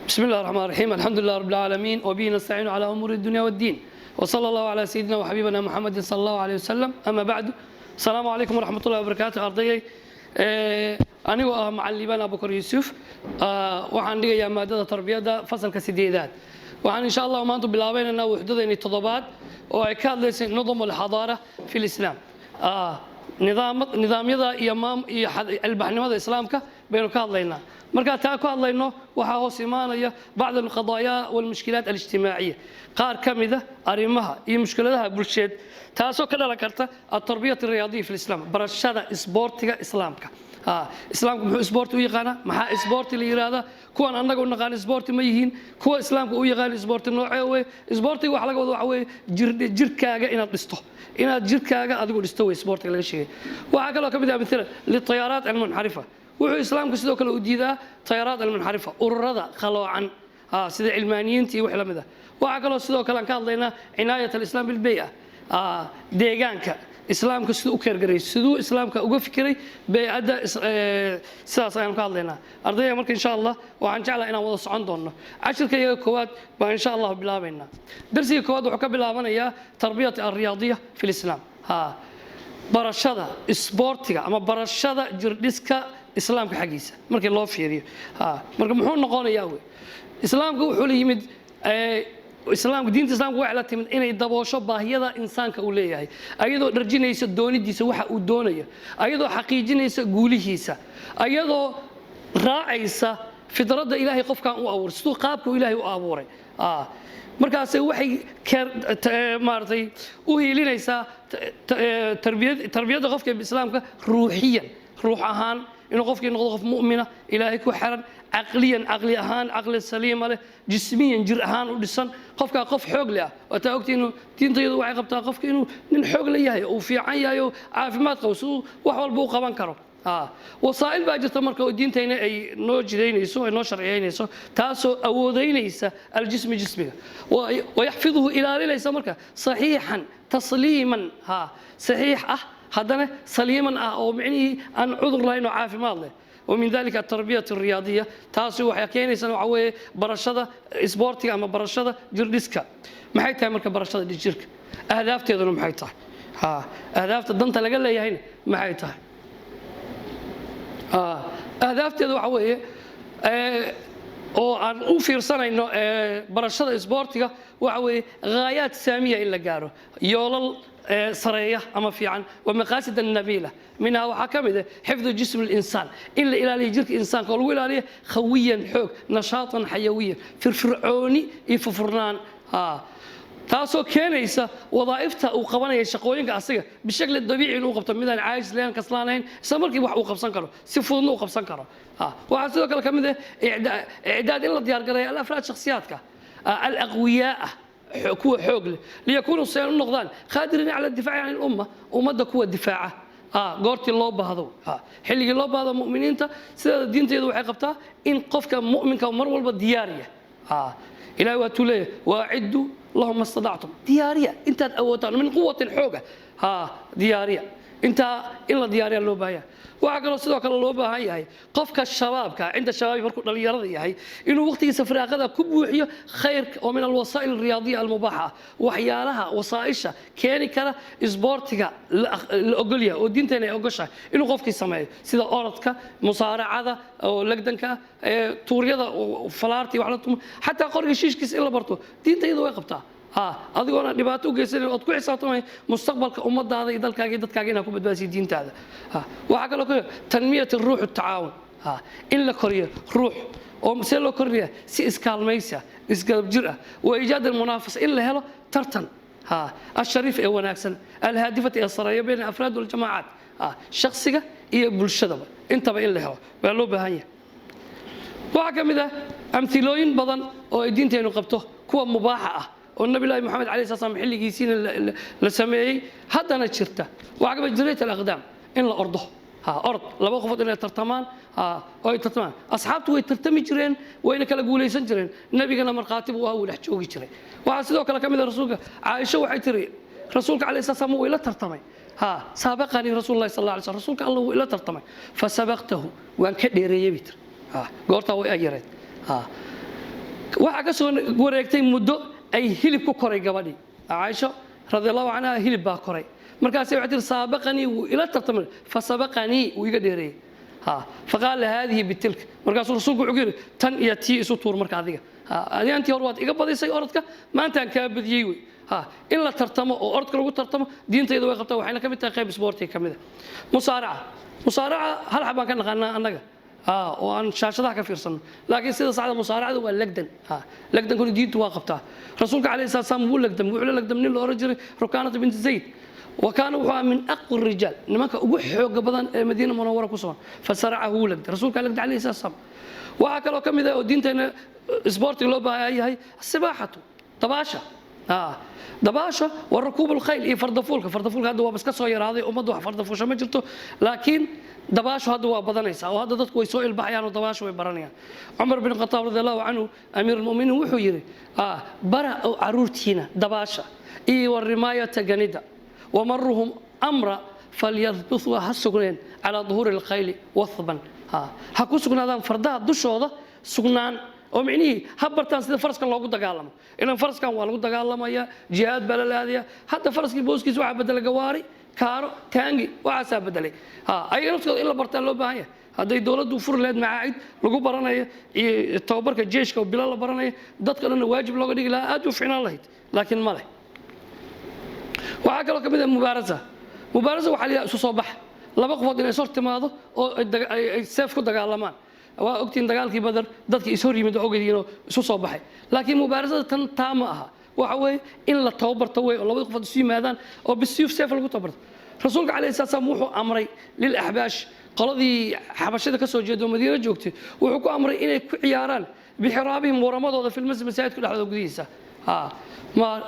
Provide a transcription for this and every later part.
بسم الله الرحمن الرحيم الحمد لله رب العالمين وبه نستعين على أمور الدنيا والدين وصلى الله على سيدنا وحبيبنا محمد صلى الله عليه وسلم أما بعد السلام عليكم ورحمة الله وبركاته أرضي أنا معلمان أبو بكر يوسف وعن لي مادة تربية فصل كسيدات وعن إن شاء الله ما أنتم بلاوين أنه وحدودين التضبات وعكاد ليس نظم الحضارة في الإسلام نظام يدا إمام البحنمة الإسلام بينو كهذلينا مركا تاكو هذلينو waxaa hoos imaanaya بعض القضايا والمشكلات الاجتماعية قار كمذا أريمها هي مشكلتها بالشد تاسو كذا لكرتا التربية الرياضية في الإسلام برشادة إسبورتيا إسلامك إسلامك محو إسبورت ويقانا محا إسبورت اللي يرادا كوان عندك ونقان إسبورت ما يهين كوا إسلامك ويقان إسبورت نوعه إسبورتي وحلاق وضعه جركاجا إن تستو إن جركاجا أدقول استوى إسبورت ولا شيء وعقله كمذا مثلا للطيارات المنحرفة wuxuu islaamku sidoo kale u diidaa tayaraad almunxarifa ururada qaloocan sida cilmaaniyiinta iyo wax la mid ah waxa kale sidoo kale aan ka hadlaynaa cinaayat alislaam bil bay'a deegaanka islaamku sidoo u keergaray sidoo islaamka uga fikiray bay'ada sidaas ayaan ka hadlaynaa ardayda marka insha Allah waxaan jeclahay inaan wada socon doono cashirkayga koowaad baa insha Allah bilaabaynaa darsiga koowaad wuxuu ka bilaabanayaa tarbiyat ar-riyaadiyya fil islaam barashada isboortiga ama barashada jirdhiska islaamka xaqiisa markii loo fiiriyo marka muxuu noqonayaa way islaamku wuxuu yimid islaamku diinta islaamku waxa la timid inay daboosho baahiyada insaanka uu leeyahay ayadoo dharjinaysa doonidiisa waxa uu doonayo ayadoo xaqiijinaysa guulihiisa ayadoo raacaysa fidrada ilaahay qofkan uu abuuray sidoo qaabka ilaahay u abuuray markaas waxay maartay u hiilinaysaa tarbiyada qofka islaamka ruuxiyan ruux ahaan inuu qofkii noqdo qof mu'mina ilaahay ku xiran aqliyan aqli ahaan aqli saliim leh jismiyan jir ahaan u dhisan qofka qof xoog leh wata ogtiinu diintayadu waxay qabtaa qofka inuu nin xoog leeyahay oo fiican yahay oo caafimaad qabo soo wax walba uu qaban karo وسائل باجت مركو دينتينا أي نوجدينيسو أي نشرعينيسو تاسو أودينيسا الجسم جسمه ويحفظه إلى ليس مركا صحيحا تسليما صحيح هذا سليما أو معني أن عذر لا إنه عافي ماله ومن ذلك التربية الرياضية تاسو وحكينيسا وعوي برشادة إسبورتي أما برشادة جردسكا ما حيتها مركا برشادة الجرك أهداف تيدنا ما حيتها أهداف تدنت لقال لي هنا ما حيتها أهدافتي waxa weeye oo aan u fiirsanayno barashada isboortiga waxa weeye gaayaad saamiya in la gaaro yoolal sareeya ama fiican ومقاصد النبيلة منها waxa kamid ah حفظ جسم الإنسان إن la ilaaliyo jirka insaanka oo lagu ilaaliyo qawiyan xoog nashaatan xayawiyan firfircooni iyo fufurnaan taasoo keenaysa wadaa'ifta uu qabanaya shaqooyinka asiga bishakl dabiici inuu qabto midaan caajis leen kaslaanayn isla markii wax uu qabsan karo si fududna uu qabsan karo waxa sidoo kale kamid ah i'daad in la diyaar gareeyo al-afraad shakhsiyaadka al-aqwiyaa kuwa xoog leh liyakunu saynu noqdaan qaadirin ala difaac aan umma umada kuwa difaaca goortii loo baahdo xilligii loo baahdo mu'miniinta sida diinteedu waxay qabtaa in qofka mu'minka mar walba diyaariya ilaahay waa tuleey waaciddu اللهم استطعتم ديارية انت اوتان من قوة الحوجة ديارية انت الا ديارية لو باهي وعقلوا sidoo kale loo baahan yahay qofka shabaabka inta shabaab markuu dhalinyarada yahay inuu waqtigiisa firaaqada ku buuxiyo khayrka oo min alwasaa'il alriyadiyya almubaha waxyaalaha wasaa'isha keeni kara isboortiga la ogolyahay oo diinteena ay ogoshahay inuu qofkii sameeyo sida orodka musaaracada oo lagdanka tuuryada falaarti wax la tumo xataa qorga shiishkiisa in la barto diintaydu way qabtaa adigoona dhibaato u geysan oo ku xisaabtamay mustaqbalka ummadaada iyo dalkaaga dadkaaga inaad ku badbaadiso diintaada waxa kale oo tanmiyat ruux taawun in la koriyo ruux oo si loo koriyo si iskaalmaysa isgalab jir ah oo ijaad munafasa in la helo tartan الشريف ee wanaagsan الهادفة ee saraya been afraad wal jamaacad shakhsiga iyo bulshada intaba in la helo waa loo baahan yahay waxa kamid ah amthilooyin badan oo diinteenu qabto kuwa mubaaxa والنبي الله محمد عليه الصلاة والسلام حلي جيسين لسماعي هذا نشرته وعقب جريت الأقدام إن الأرض أرض لا بقفت إن ترتمان أو ترتمان أصحابته ويترتمي جرين وين كلا جولي سنجرين النبي كان مرقاتب وهو لحجوجي جرين وعسدوا كلا كمل رسولك عائشة وحيتري رسولك عليه الصلاة والسلام وإلى ترتمي سابقني رسول الله صلى الله عليه وسلم رسولك الله وإلى ترتمي فسبقته وأن كدير يبيتر قرطه وأجرت waxa ka soo wareegtay muddo ay hilib ku koray gabadhii Aisha radiyallahu anha hilib baa koray markaas ay tir saabaqani ila tartamay fa sabaqani iga dheereeyay faqaal hadhihi bitilk markaas rasuulku wuxuu yiri tan iyo tii isu tuur marka adiga adiga hor waad iga badisay orodka maanta aan ka badiyay way in la tartamo oo orodka lagu tartamo diintayda way qabtaa waxayna kamid tahay qayb sportiga kamid musaaraca hal xabaan ka naqaanaa annaga oo aan shaashadaha ka fiirsan laakiin sida saxda musaaracada waa lagdan lagdan kun diintu waa qabtaa rasuulka kaleey salaam wuu lagdan wuxuu lagdan nin loo rajay rukaanat bint zayd وكان هو من أقوى الرجال نمك وحوق بدن مدينة منورة كسوان فسرعه ولد رسولك قال عليه السلام وهكذا كم إذا دينتنا سبورت لوبا هي السباحة طباشة طباشة والركوب الخيل فرد فولك هذا هو بس كسوير هذا ومضوح فرد فوش ما جرته لكن دباشة هذا هو بدنيسا وهذا ضد كويس سوء البحيان ودباشة وبرانيا عمر بن الخطاب رضي الله عنه أمير المؤمنين وحيره برا عرورتينا دباشة والرماية تجنيدا ومرهم أمر فليذبثوا هالسجنين على ظهور الخيل وثبا هكو سجنا هذا فردها دش هذا سجنان ومعنيه هبرتان سيد فرس كان لوجود دجالم إن فرس كان والوجود دجالم يا جهاد بلد هذه حتى فرس كيبوس كيسوا بدل جواري كارو كانجي وعسى بدله أي نفس إلا برتان لو بهاي هذا الدولة دوفر لاد معايد لقوا برانية التوبر كجيش كوبلال برانية ضد كلنا واجب لو قديك لا أدو فينا الله لكن ما له waxaa kaloo kamid ah mubaaraza waxa la isu soo bax laba qofood inay soo timaado oo ay seef ku dagaalamaan waa ogtiin dagaalkii badar dadkii is hor yimid ogeeyeen isu soo baxay laakiin mubaarasada tan taama aha waxa weey in la tababarto way oo laba qofood isu yimaadaan oo bisiyuf seef lagu tababarto rasuulka kaleey salaam wuxuu amray lil ahbaash qoladii xabashada ka soo jeedo madiina joogtay wuxuu ku amray inay ku ciyaaraan bixiraabihim waramadooda fil masaajidka dhexdooda gudihiisa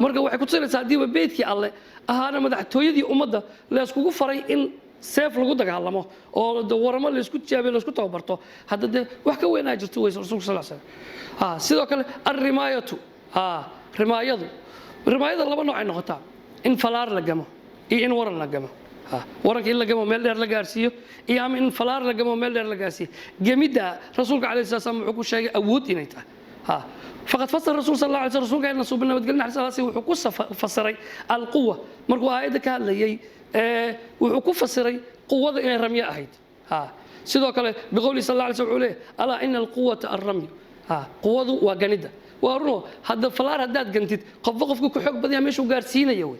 marka waxay ku tusaysaa hadii beedkii alle ahaana madaxtooyadii ummadda la iskugu faray in seef lagu dagaalamo oo waramo la isku jaabe la isku tababarto hadda wax ka weynaa jirto way rasuulka sallallahu alayhi wasallam sidoo kale arrimaayatu rimaayada laba nooc ay noqotaa in falaar la gamo iyo in waran la gamo waranka in la gamo meel dheer la gaarsiiyo iyo ama in falaar la gamo meel dheer la gaarsiiyo gamida rasuulka kaleey salaam wuxuu ku sheegay awood inay tahay فقد فسر الرسول صلى الله عليه وسلم كان نصوبنا بدقلنا حسنا وحكو فسري القوة مركو آية كان لي وحكو فسري قوة إن الرمي أهيد سيدو قال بقول صلى الله عليه وسلم ألا إن القوة الرمي قوة وجندة وأرنو هذا فلار هداد جنتيد قف كحق بدي أمشي وجارسينا يوي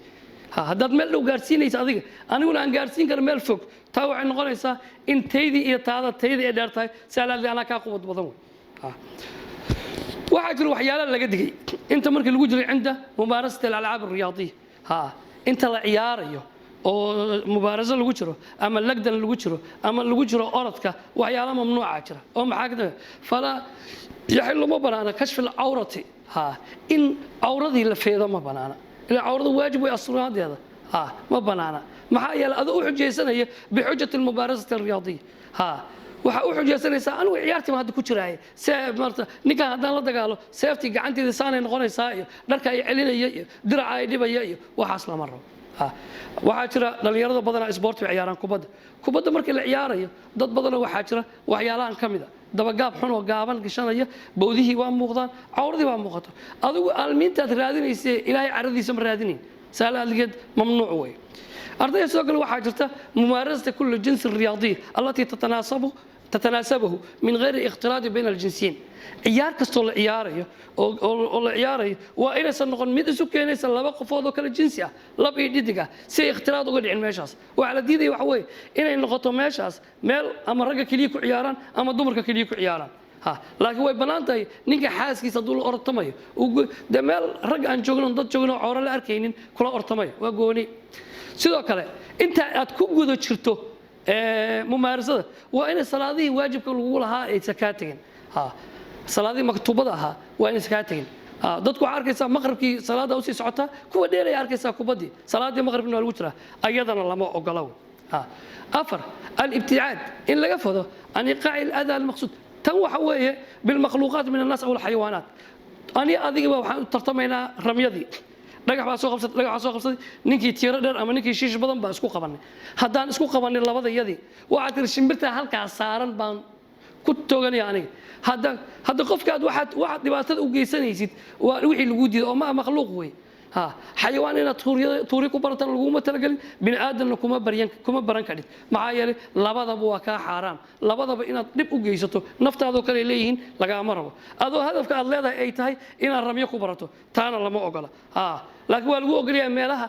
هداد مل وجارسينا يصدق أنا أقول عن جارسين كان مل فوق تاو عن غنيسة إن تيدي إيه تيدي إدارتها سأل لي أنا كقوة بضمون waxaa jira waxyaalo laga digay inta markii lagu jiray cinda mubaarasada al'alaab riyadiya inta la ciyaarayo oo mubaaraso lagu jiro ama lagdan lagu jiro ama lagu jiro orodka waxyaalo mamnuuca jira oo maxaa ka fala yaxillu ma banaana kashf al-awrati in awradii la feedo ma banaana ila awradu waajib way asraadeeda ma banaana maxaa yeelay adu u xujeysanaya bi xujjati al-mubaarasati riyadiya waxa uu xujeysanaysaa anigu ciyaartii ma hadda ku jiraay seef marta ninka haddaan la dagaalo seeftii gacanteeda saanay noqonaysaa iyo dharka ay celinaya iyo diraca ay dhibaya iyo waxaas lama rabo waxaa jira dhalinyarada badanaa isboorti ciyaaraan kubadda markii la ciyaarayo dad badan waxaa jira waxyaalahan ka mid ah dabagaab xun oo gaaban gashanaya bowdihii waa muuqdaan cawradii waa muuqato adigu aalmiintaad raadinaysay ilaahay caradiisa ma raadinayn saalaadgeed mamnuuc way أرضية سوقل واحد جرته ممارسة كل الجنس الرياضي التي تتناسبه من غير اختلاط بين الجنسين عيار كستول عيارية أو عيارية وإلى سنقول ميد سكينة سلبا قفوض كل الجنسية لب يديدك سي اختلاط وقل عن ماشاس وعلى ديدي وحوي إن النقطة ماشاس مال أما رجع كليكو عياران أما دمر كليكو عياران لكن هو بنانتي نيجا حاس كي صدول أرتمي وده مال رجع عن شغلهم ضد شغلهم عورة الأركينين كل أرتمي وقوني sidoo kale inta aad ku gudo jirto mumaarasada waa in salaadii waajibka lagu lahaa ay sakaatagin salaadii maktuubada aha waa in sakaatagin dadku arkaysa maqribkii salaada u sii socota kuwa dheer ay arkaysa kubadii salaadii maqribna lagu jira ayadana lama ogolaw afar al-ibti'aad in laga fado an iqa'i al-adha al-maqsud tan waxa weeye bil makhluuqat min an-nas aw al-hayawanat ani adiga waxaan tartamaynaa ramyadii dhagax baa soo qabsaday ninkii tiiro dheer ama ninkii shiish badan baa isku qabanay haddaan isku qabanay labada yadii waxa tir shimbirta halkaas saaran baan ku tooganaya aniga hadda qofkaad waxaad dhibaatada u geysanaysid waa wixii lagu diiday oo ma makhluuq wey xayawaan inaad tuuri ku baratan laguma talagelin bini aadamna kuma baran kadhid maxaa yeelay labadaba waa kaa xaaraam labadaba inaad dhib u geysato naftaadoo kale leeyihiin lagaama rabo adoo hadafka aad leedahay ay tahay inaad ramyo ku barato taana lama ogola laakiin waa lagu ogolyahay meelaha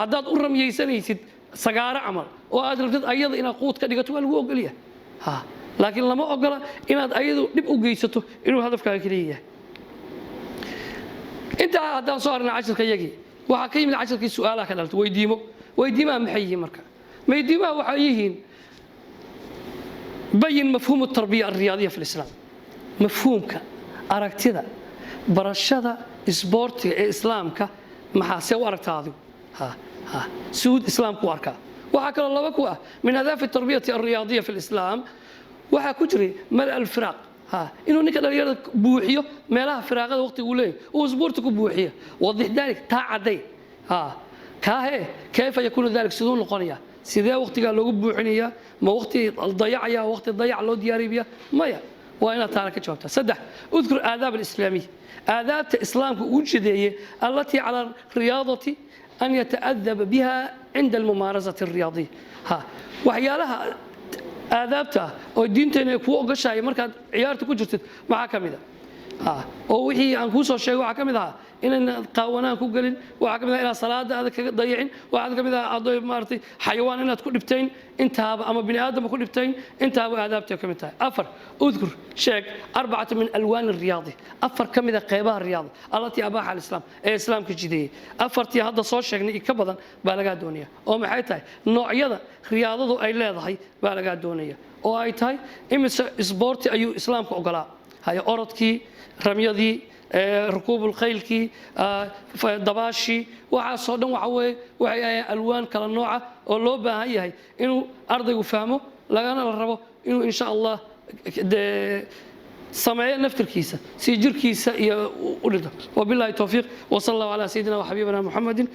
haddaad u ramyaysanaysid sagaaro camal oo aad rabtid ayada inaad quud ka dhigato waa lagu ogolyahay laakiin lama ogola inaad ayadu dhib u geysato inuu hadafkaaga kaliya yahay intaa haddaan soo arnay casharka yagii waxaa ka yimid casharkii su'aalaha ka dhalta weydiimaha maxay yihiin marka weydiimaha waxay yihiin bayin mafhuum التربية الرياضية في الإسلام mafhuumka aragtida barashada isboortiga ee islaamka maxaa see u aragtaa adigu suud islaamku u arkaa waxaa kaloo laba ku ah min ahdaaf التربية الرياضية في الإسلام waxaa ku jiray ملء الفراق inuu ninka dhalinyarada buuxiyo meelaha firaaqada waqtigu leeyahay uu isboorti ku buuxiyo wadix dalik taa caday kayfa yakunu dalik sidoo noqonaya sidee waqtiga loogu buuxinaya ma waqti dayacaya waqti dayac loo diyaariya maya waa inaad taana ka jawaabtaa saddex udkur aadaab alislaamiya aadaabta islaamka uu jideeyay allatii cala riyaadati an yata'adaba biha cinda almumaarasati alriyaadiya waxyaalaha aadaabta oo diinteena ay kuu ogashahay markaad ciyaarta ku jirtid maxaa ka mid oo wixii aan kuu soo sheegay waxaa ka mid ahaa inaan qaawanaan ku gelin waxaa ka mid ah inaad salaada aad kaga dayicin waxaa ka mid ah adoy maartay xayawaan inaad ku dhibtayn intaaba ama bini aadam ku dhibtayn intaaba aadaabta ka mid tahay afar udkur sheeg arbacatu min alwaan الرياضي afar ka mid ah qaybaha riyaada allatii abaaha al-islaam ee islaamka jideeyay afartii hadda soo sheegnay ka badan baa laga doonaya oo maxay tahay noocyada riyaadadu ay leedahay baa laga doonaya oo ay tahay imisa isboorti ayuu islaamka ogolaa hay orodkii ramyadii rukuubul khaylkii dabaashii waxaasoo dhan waxa weeye waxay ahaayeen alwaan kala nooca oo loo baahan yahay inuu ardaygu fahmo lagana la rabo inuu insha allah sameeyo naftirkiisa si jirkiisa iyo u dhinto wabillahi tawfiiq wa sallallahu ala sayidina wa habibina muhammadin